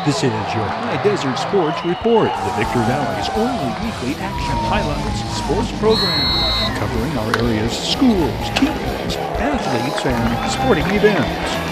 This is your Hdsr Sports Report, the Victor Valley's only weekly action highlights sports program, covering our area's schools, teams, athletes, and sporting events.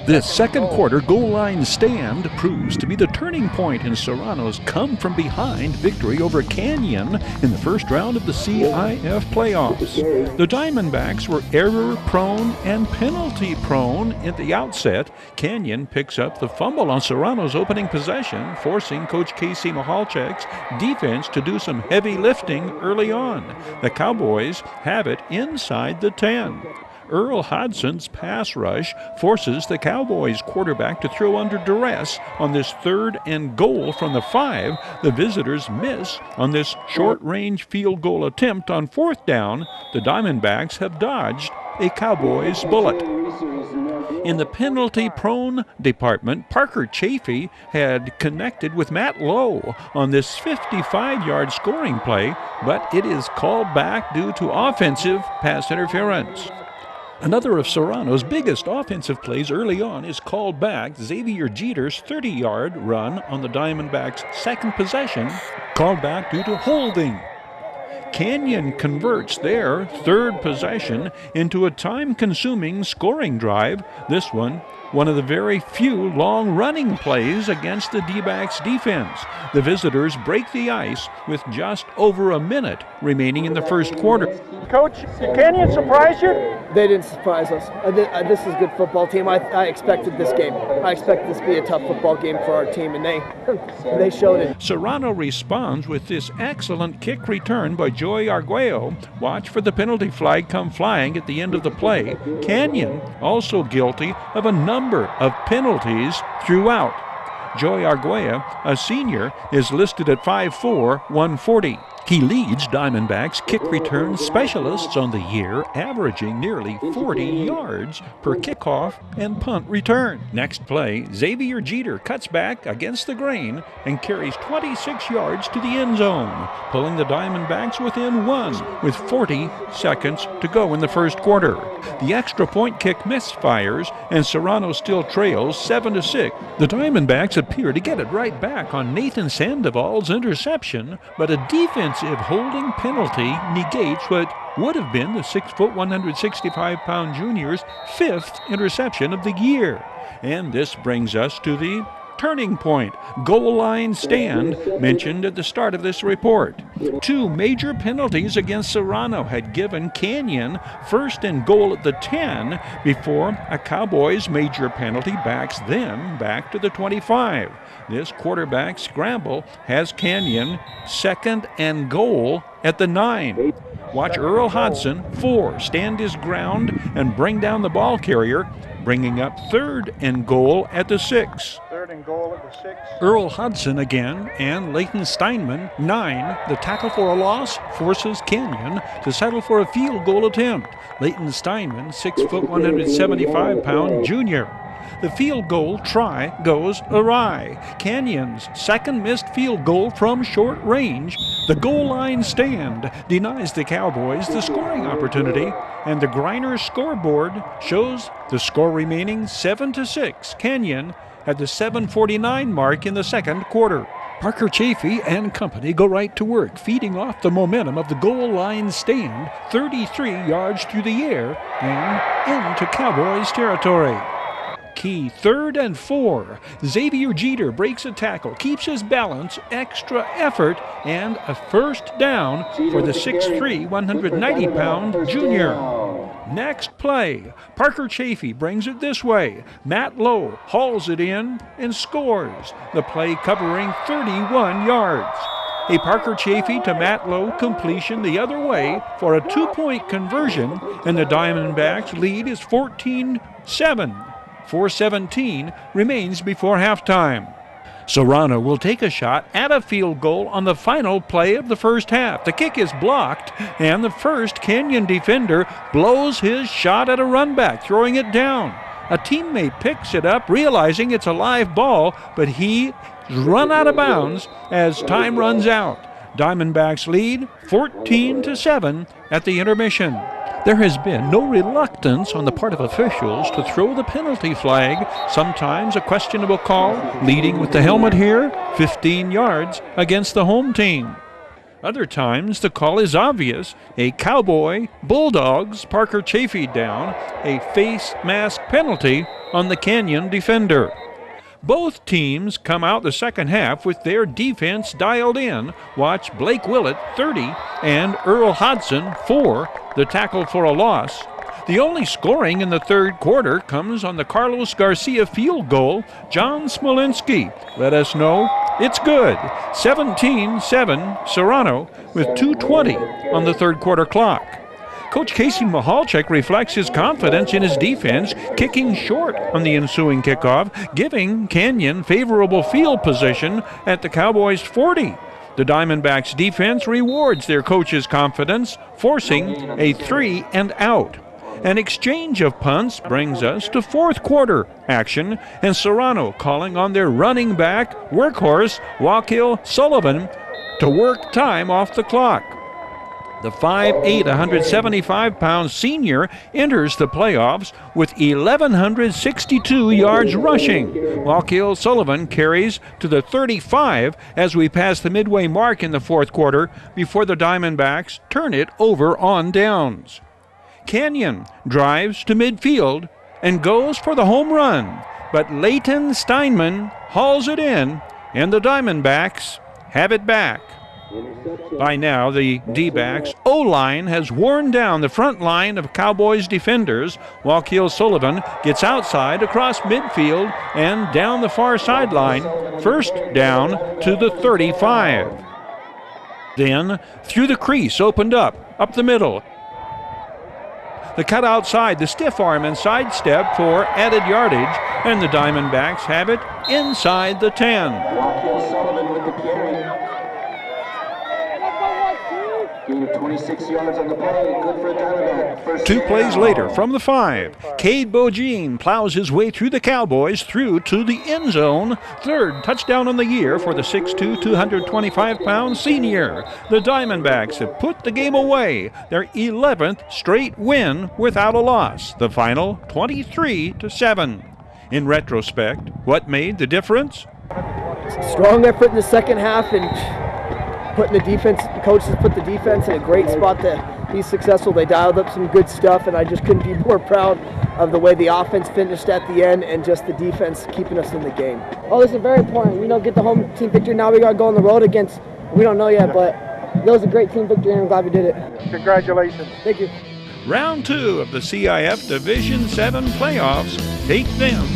This second quarter goal line stand proves to be the turning point in Serrano's come-from-behind victory over Canyon in the first round of the CIF playoffs. The Diamondbacks were error-prone and penalty-prone at the outset. Canyon picks up the fumble on Serrano's opening possession, forcing Coach Casey Mahalchek's defense to do some heavy lifting early on. The Cowboys have it inside the 10. Earl Hodgson's pass rush forces the Cowboys quarterback to throw under duress on this 3rd and goal from the 5. The visitors miss on this short-range field goal attempt on 4th down. The Diamondbacks have dodged a Cowboys bullet. In the penalty-prone department, Parker Chafee had connected with Matt Lowe on this 55-yard scoring play, but it is called back due to offensive pass interference. Another of Serrano's biggest offensive plays early on is called back. Hdsr 30-yard run on the Diamondbacks' second possession, called back due to holding. Canyon converts their 3rd possession into a time-consuming scoring drive. This one of the very few long-running plays against the D-backs defense. The visitors break the ice with just over a minute remaining in the first quarter. Coach, did Canyon surprise you? They didn't surprise us. This is a good football team. I expected this game. I expected this to be a tough football game for our team, and they showed it. Serrano responds with this excellent kick return by Joey Arguello. Watch for the penalty flag come flying at the end of the play. Canyon also guilty of a number of penalties throughout. Joey Arguello, a senior, is listed at 5'4", 140. He leads Diamondbacks kick return specialists on the year, averaging nearly 40 yards per kickoff and punt return. Next play, Hdsr Jeter cuts back against the grain and carries 26 yards to the end zone, pulling the Diamondbacks within 1 with 40 seconds to go in the first quarter. The extra point kick misfires, and Serrano still trails 7-6. The Diamondbacks appear to get it right back on Nathan Sandoval's interception, but a defensive holding penalty negates what would have been the 6', 165-pound junior's 5th interception of the year. And this brings us to the turning point, goal line stand, mentioned at the start of this report. 2 major penalties against Serrano had given Canyon 1st and goal at the 10 before a Cowboys major penalty backs them back to the 25. This quarterback scramble has Canyon 2nd and goal at the 9. Watch Earl Hodgson, 4, stand his ground and bring down the ball carrier, bringing up 3rd and goal at the 6. 3rd and goal at the 6. Earl Hodgson again, and Leighton Steinman, 9. The tackle for a loss forces Canyon to settle for a field goal attempt. Leighton Steinman, 6', 175-pound junior. The field goal try goes awry. Canyon's 2nd missed field goal from short range. The goal line stand denies the Cowboys the scoring opportunity, and the Griner scoreboard shows the score remaining 7-6. Canyon at the 7:49 mark in the second quarter. Parker Chafee and company go right to work, feeding off the momentum of the goal line stand 33 yards through the air and into Cowboys territory. Key 3rd and 4. Hdsr Jeter breaks a tackle, keeps his balance, extra effort, and a 1st down for the 6'3", 190-pound junior. Next play, Parker Chafee brings it this way. Matt Lowe hauls it in and scores. The play covering 31 yards. A Parker Chafee to Matt Lowe completion the other way for a 2-point conversion, and the Diamondbacks lead is 14-7. 4:17 remains before halftime. Serrano will take a shot at a field goal on the final play of the first half. The kick is blocked, and the first Canyon defender blows his shot at a runback, throwing it down. A teammate picks it up, realizing it's a live ball, but he's run out of bounds as time runs out. Diamondbacks lead 14-7 at the intermission. There has been no reluctance on the part of officials to throw the penalty flag, sometimes a questionable call, leading with the helmet here, 15 yards against the home team. Other times the call is obvious, a Cowboy Bulldogs Parker Chaffee down, a face mask penalty on the Canyon defender. Both teams come out the second half with their defense dialed in. Watch Blake Willett, 30, and Earl Hodson, 4, the tackle for a loss. The only scoring in the third quarter comes on the Carlos Garcia field goal. John Smolinski let us know it's good. 17-7 Serrano with 2:20 on the third quarter clock. Coach Casey Mahalchik reflects his confidence in his defense, kicking short on the ensuing kickoff, giving Canyon favorable field position at the Cowboys' 40. The Diamondbacks' defense rewards their coach's confidence, forcing a 3 and out. An exchange of punts brings us to fourth quarter action, and Serrano calling on their running back, workhorse, Wakil Sullivan, to work time off the clock. The 5'8", 175-pound senior enters the playoffs with 1,162 yards rushing. Wakil Sullivan carries to the 35 as we pass the midway mark in the fourth quarter before the Diamondbacks turn it over on downs. Canyon drives to midfield and goes for the home run, but Leighton Steinman hauls it in, and the Diamondbacks have it back. By now, the D-backs O-line has worn down the front line of Cowboys defenders. Wakil Sullivan gets outside across midfield and down the far sideline. First down to the 35. Then, through the crease, opened up the middle. The cut outside, the stiff arm and sidestep for added yardage, and the Diamondbacks have it inside the 10. Wakil Sullivan with the carry. 26 yards on the play. Good for a Diamondback. First 2 plays later, from the 5, Cade Bogene plows his way through the Cowboys through to the end zone. Third touchdown on the year for the 6'2", 225-pound senior. The Diamondbacks have put the game away, their 11th straight win without a loss. The final 23-7. In retrospect, what made the difference? Strong effort in the second half, and putting the defense, the coaches put the defense in a great spot to be successful. They dialed up some good stuff, and I just couldn't be more proud of the way the offense finished at the end and just the defense keeping us in the game. Oh, this is very important. Get the home team victory. Now we got to go on the road against, we don't know yet, but that was a great team victory, and I'm glad we did it. Congratulations. Thank you. Round 2 of the CIF Division 7 playoffs take them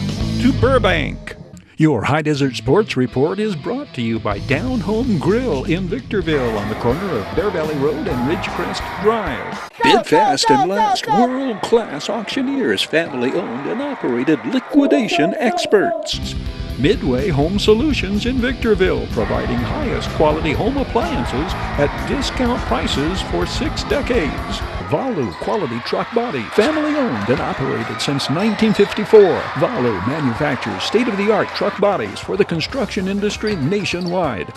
to Burbank. Your High Desert Sports Report is brought to you by Down Home Grill in Victorville on the corner of Bear Valley Road and Ridgecrest Drive. Bid fast and last. World-class auctioneers, family-owned and operated liquidation experts. Midway Home Solutions in Victorville, providing highest quality home appliances at discount prices for 6 decades. Valu Quality Truck Body, family-owned and operated since 1954. Valu manufactures state-of-the-art truck bodies for the construction industry nationwide.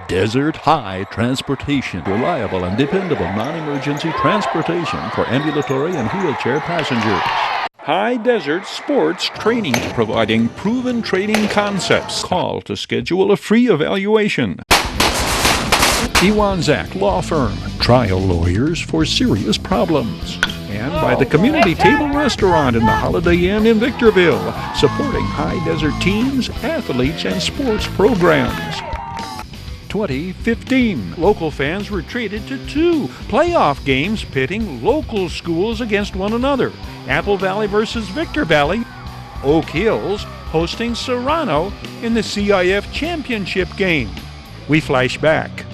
Desert High Transportation, reliable and dependable non-emergency transportation for ambulatory and wheelchair passengers. High Desert Sports Training, providing proven training concepts. Call to schedule a free evaluation. Iwanzak Law Firm, trial lawyers for serious problems. And by the Community Table Restaurant in the Holiday Inn in Victorville, supporting high desert teams, athletes, and sports programs. 2015, local fans were treated to 2 playoff games pitting local schools against one another. Apple Valley versus Victor Valley. Oak Hills hosting Serrano in the CIF championship game. We flash back.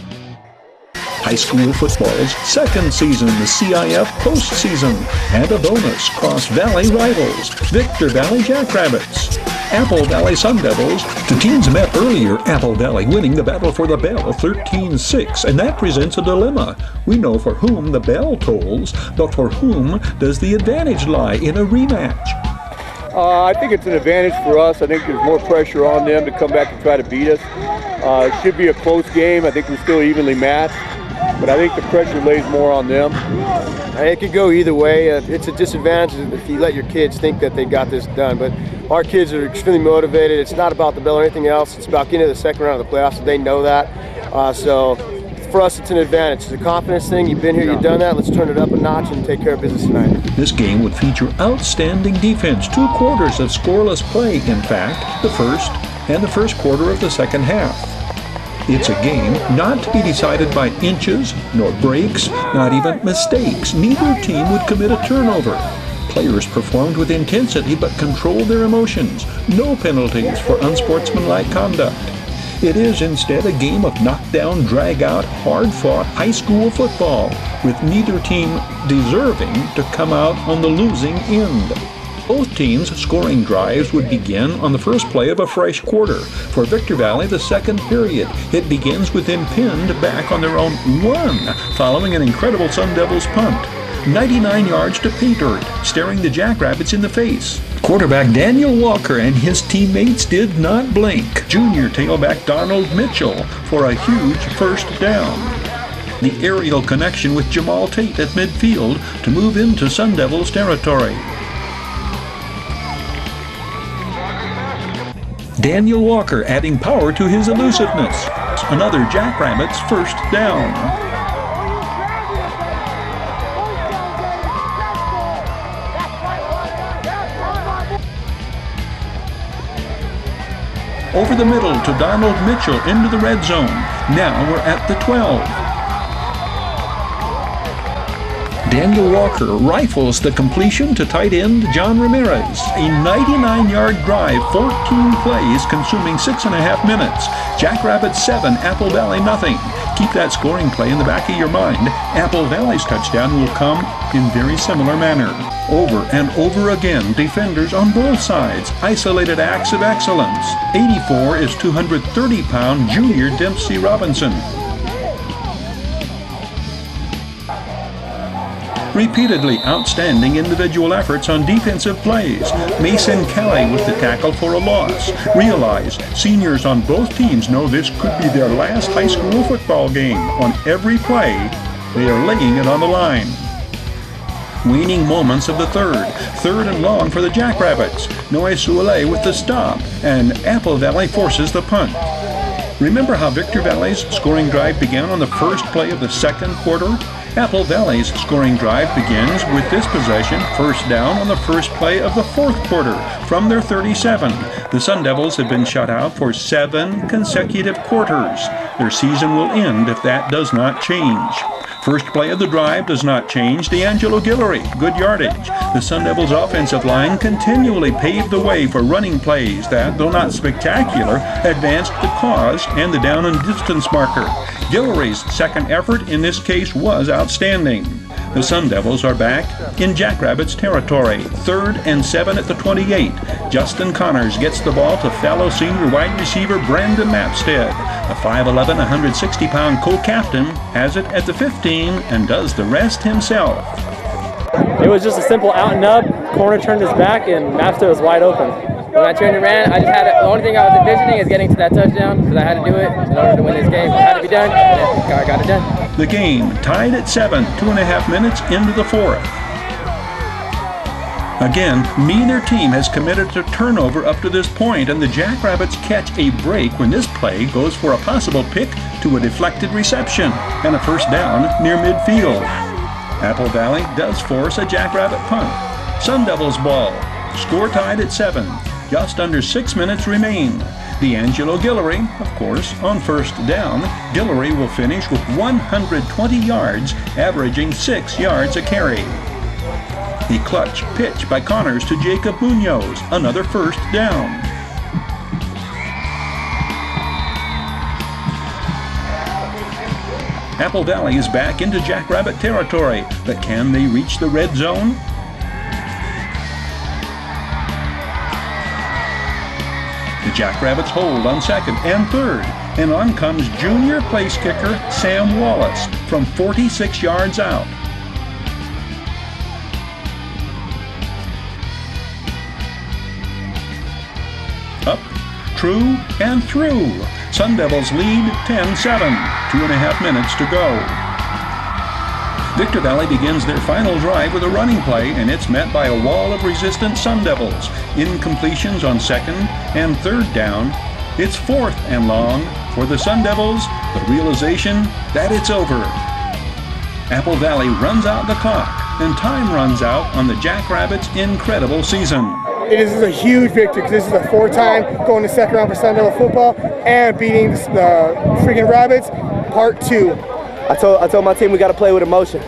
High school football's second season, the CIF postseason, and a bonus, Cross Valley rivals, Victor Valley Jackrabbits, Apple Valley Sun Devils. The teams met earlier, Apple Valley winning the battle for the bell 13-6, and that presents a dilemma. We know for whom the bell tolls, but for whom does the advantage lie in a rematch? I think it's an advantage for us. I think there's more pressure on them to come back and try to beat us. It should be a close game. I think we're still evenly matched. but I think the pressure lays more on them. It could go either way. It's a disadvantage if you let your kids think that they got this done. But our kids are extremely motivated. It's not about the bell or anything else. It's about getting to the second round of the playoffs, so they know that. So for us, it's an advantage. It's a confidence thing. You've been here, you've done that. Let's turn it up a notch and take care of business tonight. This game would feature outstanding defense, 2 quarters of scoreless play, in fact, the first and the first quarter of the second half. It's a game not to be decided by inches, nor breaks, not even mistakes. Neither team would commit a turnover. Players performed with intensity but controlled their emotions. No penalties for unsportsmanlike conduct. It is instead a game of knockdown, drag-out, hard-fought high school football, with neither team deserving to come out on the losing end. Both teams' scoring drives would begin on the first play of a fresh quarter. For Victor Valley, the second period. It begins with them pinned back on their own 1, following an incredible Sun Devils punt. 99 yards to pay dirt, staring the Jackrabbits in the face. Quarterback Daniel Walker and his teammates did not blink. Junior tailback Donald Mitchell for a huge first down. The aerial connection with Jamal Tate at midfield to move into Sun Devils territory. Daniel Walker adding power to his elusiveness. Another Jackrabbits first down. Over the middle to Donald Mitchell into the red zone. Now we're at the 12. Daniel Walker rifles the completion to tight end John Ramirez. A 99-yard drive, 14 plays, consuming 6.5 minutes. Jackrabbits 7, Apple Valley nothing. Keep that scoring play in the back of your mind. Apple Valley's touchdown will come in very similar manner. Over and over again, defenders on both sides. Isolated acts of excellence. 84 is 230-pound Junior Dempsey Robinson. Repeatedly outstanding individual efforts on defensive plays. Mason Kelly with the tackle for a loss. Realize seniors on both teams know this could be their last high school football game. On every play, they are laying it on the line. Waning moments of the third and long for the Jackrabbits. Noe Suele with the stop, and Apple Valley forces the punt. Remember how Victor Valley's scoring drive began on the first play of the second quarter? Apple Valley's scoring drive begins with this possession, first down on the first play of the fourth quarter from their 37. The Sun Devils have been shut out for 7 consecutive quarters. Their season will end if that does not change. First play of the drive does not change. D'Angelo Guillory, good yardage. The Sun Devils' offensive line continually paved the way for running plays that, though not spectacular, advanced the cause and the down and distance marker. Guillory's second effort in this case was outstanding. The Sun Devils are back in Jackrabbits territory. 3rd and 7 at the 28. Justin Connors gets the ball to fellow senior wide receiver Brandon Mapstead. The 5'11", 160-pound co-captain has it at the 15 and does the rest himself. It was just a simple out and up. Corner turned his back and Mapstead was wide open. When I turned and ran, I just had the only thing I was envisioning is getting to that touchdown because I had to do it in order to win this game. It had to be done, and I got it done. The game tied at 7, 2.5 minutes into the fourth. Again, neither team has committed a turnover up to this point, and the Jackrabbits catch a break when this play goes for a possible pick to a deflected reception and a first down near midfield. Apple Valley does force a Jackrabbit punt. Sun Devils ball. Score tied at 7. Just under 6 minutes remain. D'Angelo Guillory, of course, on first down. Guillory will finish with 120 yards, averaging 6 yards a carry. The clutch pitch by Connors to Jacob Munoz, another first down. Apple Valley is back into Jackrabbit territory, but can they reach the red zone? The Jackrabbits hold on 2nd and 3rd, and on comes junior place kicker Sam Wallace from 46 yards out. Up, true, and through. Sun Devils lead 10-7, 2.5 minutes to go. Victor Valley begins their final drive with a running play, and it's met by a wall of resistant Sun Devils. Incompletions on second and third down. It's 4th and long for the Sun Devils, the realization that it's over. Apple Valley runs out the clock, and time runs out on the Jackrabbits' incredible season. This is a huge victory because this is the 4th time going to second round for Sun Devil football and beating the freaking Rabbits, part 2. I told my team we got to play with emotion.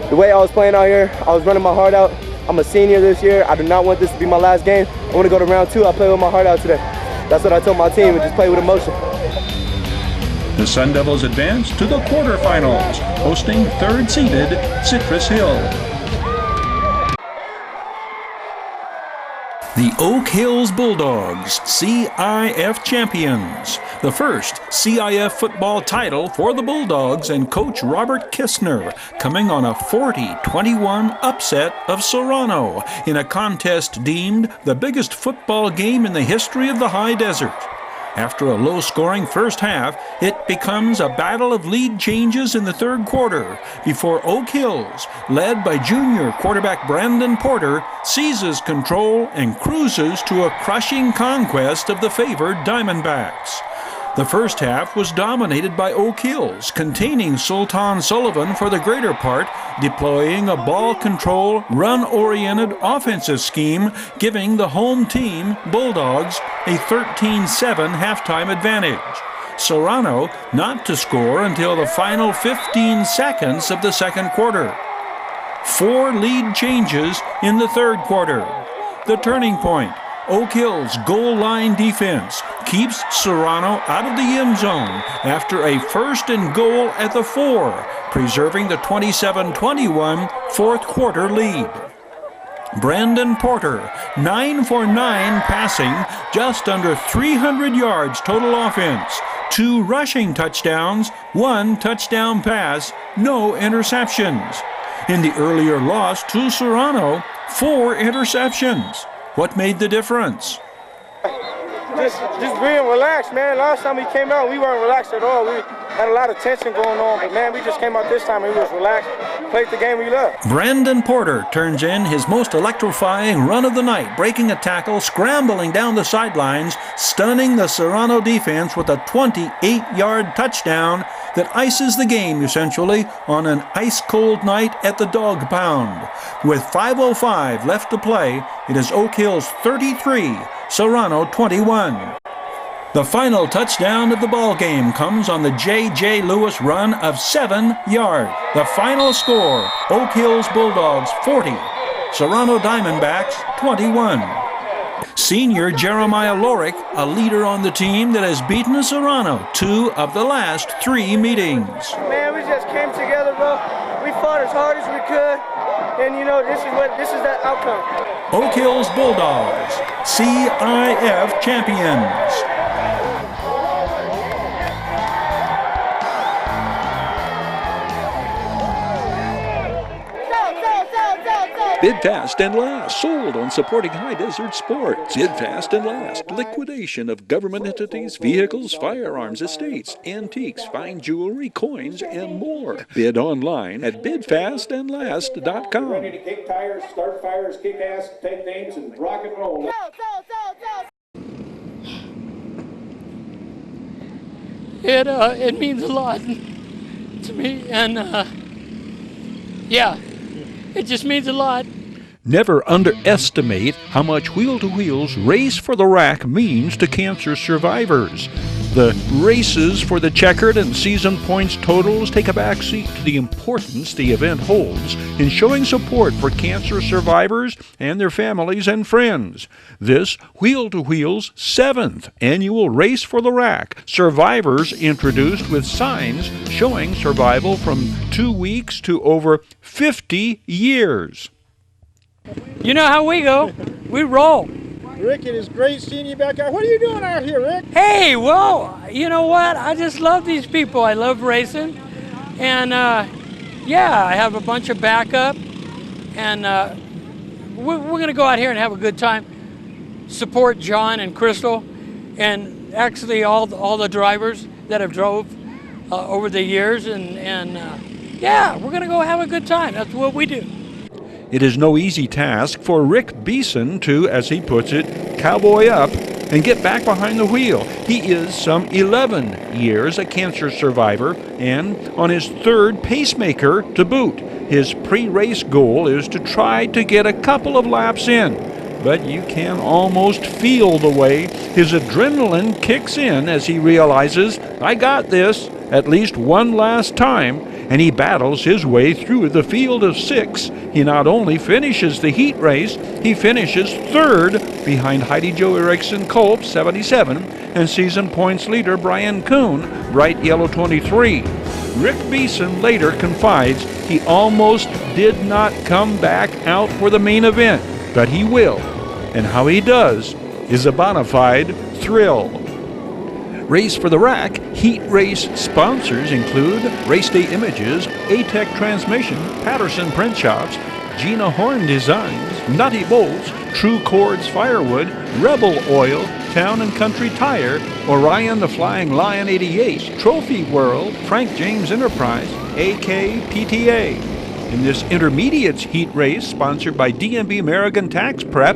The way I was playing out here, I was running my heart out. I'm a senior this year. I do not want this to be my last game. I want to go to round 2. I play with my heart out today. That's what I told my team, and just play with emotion. The Sun Devils advance to the quarterfinals, hosting 3rd-seeded Citrus Hill. The Oak Hills Bulldogs, CIF champions. The first CIF football title for the Bulldogs and Coach Robert Hdsr, coming on a 40-21 upset of Serrano in a contest deemed the biggest football game in the history of the high desert. After a low-scoring first half, it becomes a battle of lead changes in the 3rd quarter before Oak Hills, led by junior quarterback Brandon Porter, seizes control and cruises to a crushing conquest of the favored Diamondbacks. The first half was dominated by Oak Hills, containing Sultan Sullivan for the greater part, deploying a ball-control, run-oriented offensive scheme, giving the home team, Bulldogs, a 13-7 halftime advantage. Serrano not to score until the final 15 seconds of the 2nd quarter. 4 lead changes in the 3rd quarter. The turning point. Oak Hills' goal line defense keeps Serrano out of the end zone after a 1st and goal at the 4, preserving the 27-21 4th quarter lead. Brandon Porter, 9 for 9 passing, just under 300 yards total offense, 2 rushing touchdowns, 1 touchdown pass, no interceptions. In the earlier loss to Serrano, 4 interceptions. What made the difference? Just being relaxed, man. Last time we came out, we weren't relaxed at all. We had a lot of tension going on, but man, we just came out this time and we was relaxed, played the game we love. Brandon Porter turns in his most electrifying run of the night, breaking a tackle, scrambling down the sidelines, stunning the Serrano defense with a 28-yard touchdown that ices the game, essentially, on an ice-cold night at the Dog Pound. With 5:05 left to play, it is Oak Hills 33, Serrano 21. The final touchdown of the ball game comes on the J.J. Lewis run of 7 yards. The final score, Oak Hills Bulldogs 40, Serrano Diamondbacks 21. Senior Jeremiah Lorick, a leader on the team that has beaten Serrano 2 of the last 3 meetings. Man, we just came together, bro. We fought as hard as we could, and you know, this is that outcome. Oak Hills Bulldogs, CIF champions. Bid fast and last, sold on supporting high desert sports. Bid fast and last, liquidation of government entities, vehicles, firearms, estates, antiques, fine jewelry, coins, and more. Bid online at bidfastandlast.com. Ready to kick tires, start fires, kick ass, take names, and rock and roll. It means a lot to me, and yeah, it just means a lot. Never underestimate how much Wheel to Wheels Race for the Rack means to cancer survivors. The races for the checkered and season points totals take a backseat to the importance the event holds in showing support for cancer survivors and their families and friends. This Wheel to Wheels 7th annual Race for the Rack, survivors introduced with signs showing survival from 2 weeks to over 50 years. You know how we go. We roll. Rick, it is great seeing you back out. What are you doing out here, Rick? Hey, well, you know what? I just love these people. I love racing. And, yeah, I have a bunch of backup. And we're going to go out here and have a good time. Support John and Crystal. And actually all the drivers that have drove over the years. And yeah, we're going to go have a good time. That's what we do. It is no easy task for Rick Beeson to, as he puts it, cowboy up and get back behind the wheel. He is some 11 years a cancer survivor and on his third pacemaker to boot. His pre-race goal is to try to get a couple of laps in, but you can almost feel the way his adrenaline kicks in as he realizes, I got this at least one last time, and he battles his way through the field of 6. He not only finishes the heat race, he finishes third behind Heidi Jo Eriksson Kolb, 77, and season points leader Brian Kuhn, bright yellow 23. Rick Beeson later confides he almost did not come back out for the main event, but he will, and how he does is a bona fide thrill. Race for the Rack heat race sponsors include Race Day Images, ATEC Transmission, Patterson Print Shops, Gina Horn Designs, Nutty Bolts, True Cords Firewood, Rebel Oil, Town and Country Tire, Orion the Flying Lion 88, Trophy World, Frank James Enterprise, AK PTA. In this intermediates heat race sponsored by DMB American Tax Prep,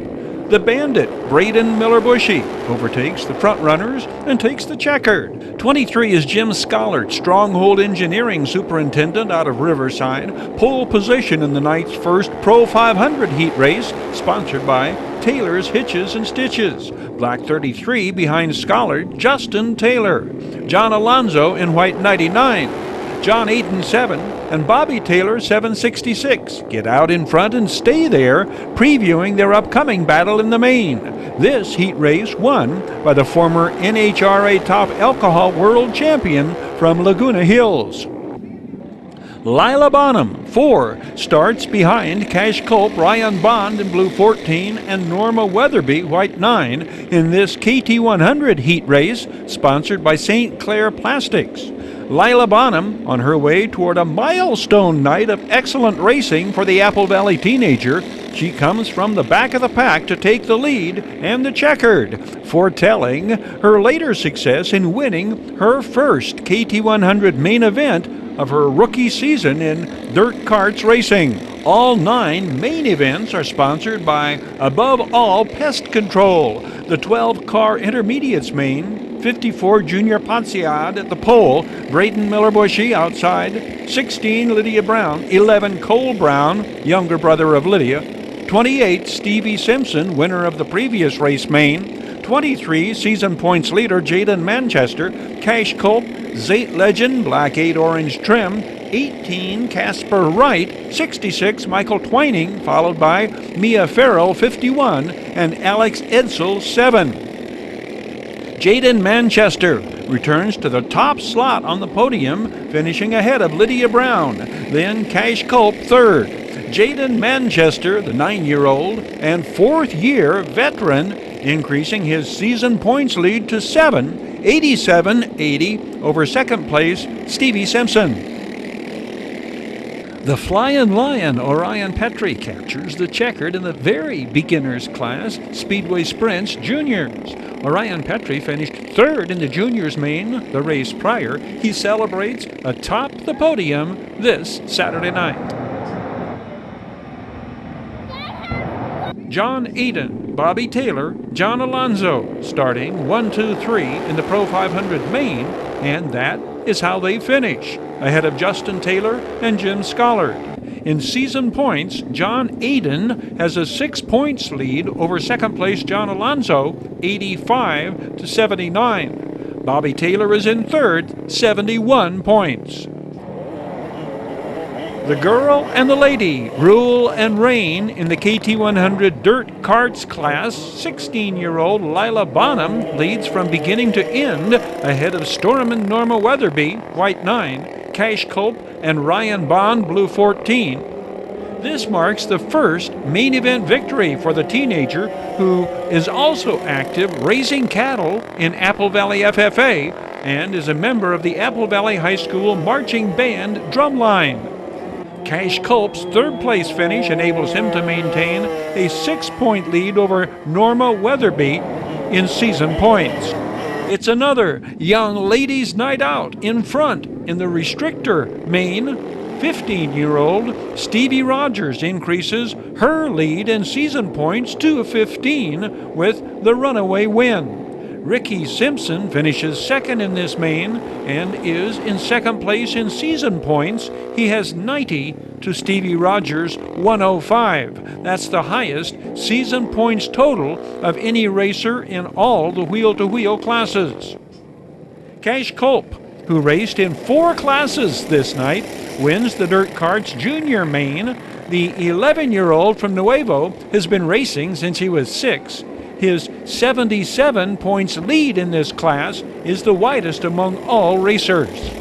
the Bandit, Braden Miller-Bushy, overtakes the front runners and takes the checkered. 23 is Jim Scollard, Stronghold Engineering Superintendent out of Riverside, pole position in the night's first Pro 500 heat race, sponsored by Taylor's Hitches and Stitches. Black 33 behind Scollard, Justin Taylor. John Alonzo in white 99. John 8 and 7, and Bobby Taylor 766 get out in front and stay there, previewing their upcoming battle in the main. This heat race won by the former NHRA Top Alcohol World Champion from Laguna Hills. Lila Bonham, 4, starts behind Cash Culp, Ryan Bond in blue 14, and Norma Weatherby, white 9, in this KT100 heat race, sponsored by St. Clair Plastics. Lila Bonham on her way toward a milestone night of excellent racing for the Apple Valley teenager. She comes from the back of the pack to take the lead and the checkered, foretelling her later success in winning her first KT100 main event of her rookie season in dirt karts racing. All 9 main events are sponsored by Above All Pest Control, the 12-car intermediates main, 54 Junior Pontiac at the pole, Braden Miller-Bushy outside, 16 Lydia Brown, 11 Cole Brown, younger brother of Lydia, 28 Stevie Simpson, winner of the previous race main, 23 season points leader Jaden Manchester, Cash Culp, Zate Legend, black 8 orange trim, 18 Casper Wright, 66 Michael Twining, followed by Mia Farrell 51 and Alex Edsel 7. Jaden Manchester returns to the top slot on the podium, finishing ahead of Lydia Brown. Then Cash Culp third. Jaden Manchester, the 9-year-old and 4th-year veteran, increasing his season points lead to 7, 87-80 over second place Stevie Simpson. The Flying Lion, Orion Petrie, captures the checkered in the very beginners class, Speedway Sprints Juniors. Orion Petrie finished 3rd in the juniors main the race prior. He celebrates atop the podium this Saturday night. John Eden, Bobby Taylor, John Alonzo, starting 1, 2, 3 in the Pro 500 main, and that is how they finish, ahead of Justin Taylor and Jim Scollard. In season points, John Eden has a 6 points lead over second place John Alonzo, 85-79. Bobby Taylor is in third, 71 points. The girl and the lady rule and reign in the KT100 dirt karts class. 16-year-old Lila Bonham leads from beginning to end ahead of Storm and Norma Weatherby, white 9, Cash Culp and Ryan Bond, blue 14. This marks the first main event victory for the teenager, who is also active raising cattle in Apple Valley FFA and is a member of the Apple Valley High School Marching Band drumline. Cash Culp's third place finish enables him to maintain a 6-point lead over Norma Weatherby in season points. It's another young ladies' night out in front in the restrictor main. 15-year-old Stevie Rogers increases her lead in season points to 15 with the runaway win. Ricky Simpson finishes second in this main and is in second place in season points. He has 90 to Stevie Rogers' 105. That's the highest season points total of any racer in all the wheel-to-wheel classes. Cash Culp, who raced in 4 classes this night, wins the Dirt Karts Junior main. The 11-year-old from Nuevo has been racing since he was 6. His 77 points lead in this class is the widest among all racers.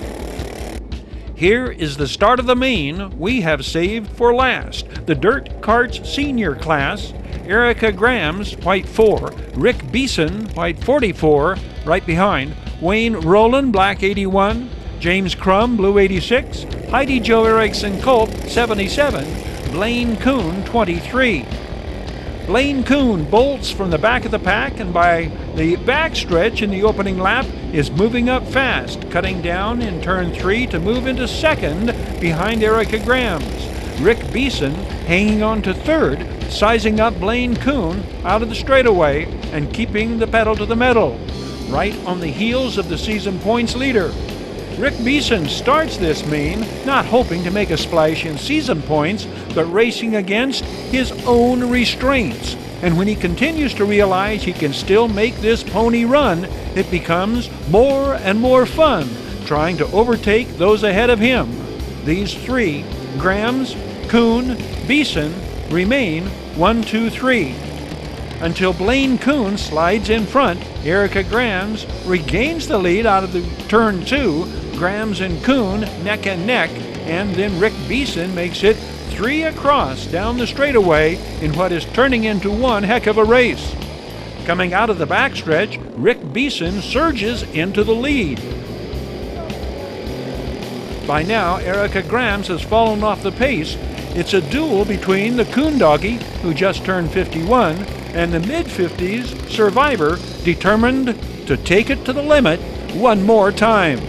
Here is the start of the main we have saved for last. The Dirt Karts Senior class. Erica Grams, white 4. Rick Beeson, white 44, right behind. Wayne Rowland, black 81. James Crum, blue 86. Heidi Jo Erickson Culp, 77. Blaine Kuhn, 23. Blaine Kuhn bolts from the back of the pack and by the backstretch in the opening lap is moving up fast, cutting down in turn 3 to move into second behind Erica Grams. Rick Beeson hanging on to third, sizing up Blaine Kuhn out of the straightaway and keeping the pedal to the metal, right on the heels of the season points leader. Rick Beeson starts this main not hoping to make a splash in season points, but racing against his own restraints. And when he continues to realize he can still make this pony run, it becomes more and more fun trying to overtake those ahead of him. These 3, Grams, Kuhn, Beeson, remain 1, 2, 3. Until Blaine Kuhn slides in front, Erica Grams regains the lead out of the turn 2. Grams and Kuhn neck and neck, and then Rick Beeson makes it 3 across down the straightaway in what is turning into one heck of a race. Coming out of the backstretch, Rick Beeson surges into the lead. By now, Erica Grams has fallen off the pace. It's a duel between the Kuhn doggy, who just turned 51, and the mid-50s Survivor, determined to take it to the limit one more time.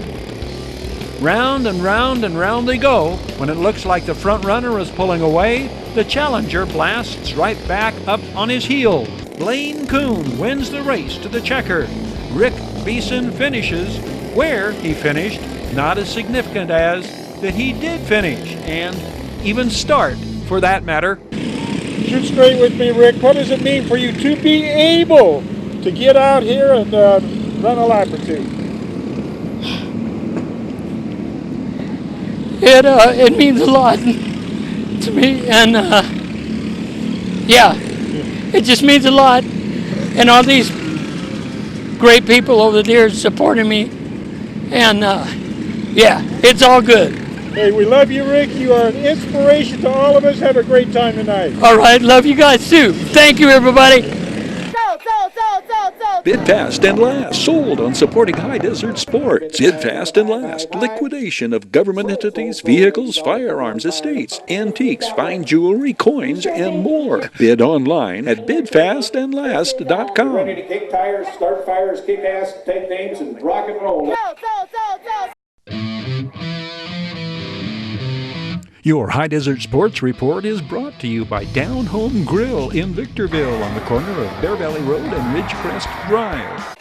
Round and round and round they go. When it looks like the front runner is pulling away, the challenger blasts right back up on his heels. Blaine Kuhn wins the race to the checker. Rick Beeson finishes where he finished, not as significant as that he did finish, and even start, for that matter. Shoot straight with me, Rick. What does it mean for you to be able to get out here and run a lap or 2? It means a lot to me, and yeah, it just means a lot. And all these great people over the years supporting me, and yeah, it's all good. Hey, we love you, Rick. You are an inspiration to all of us. Have a great time tonight. All right, love you guys too. Thank you, everybody. Bid fast and last. Sold on supporting High Desert Sports. Bid fast and last. Liquidation of government entities, vehicles, firearms, estates, antiques, fine jewelry, coins, and more. Bid online at bidfastandlast.com. Ready to kick tires, start fires, kick ass, take names, and rock and roll. Your High Desert Sports Report is brought to you by Down Home Grill in Victorville on the corner of Bear Valley Road and Ridgecrest Drive.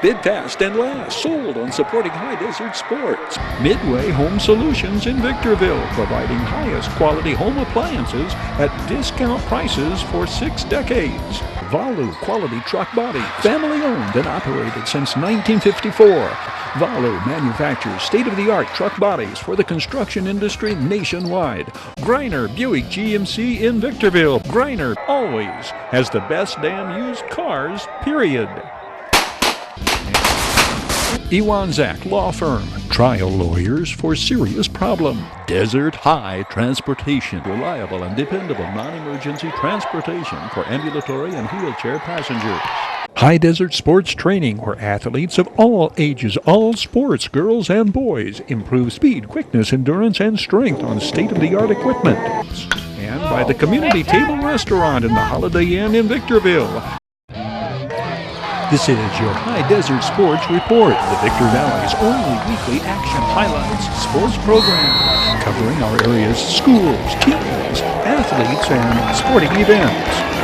Bid fast and last. Sold on supporting High Desert Sports. Midway Home Solutions in Victorville, providing highest quality home appliances at discount prices for 6 decades. Valu Quality Truck Body, family owned and operated since 1954. Valu manufactures state-of-the-art truck bodies for the construction industry nationwide. Greiner Buick GMC in Victorville. Greiner always has the best damn used cars, period. Iwanzak Law Firm. Trial lawyers for serious problem. Desert High Transportation. Reliable and dependable non-emergency transportation for ambulatory and wheelchair passengers. High Desert Sports Training, where athletes of all ages, all sports, girls and boys, improve speed, quickness, endurance, and strength on state-of-the-art equipment. And by the Community Table Restaurant in the Holiday Inn in Victorville. This is your High Desert Sports Report, the Victor Valley's only weekly action highlights sports program, covering our area's schools, teams, athletes, and sporting events.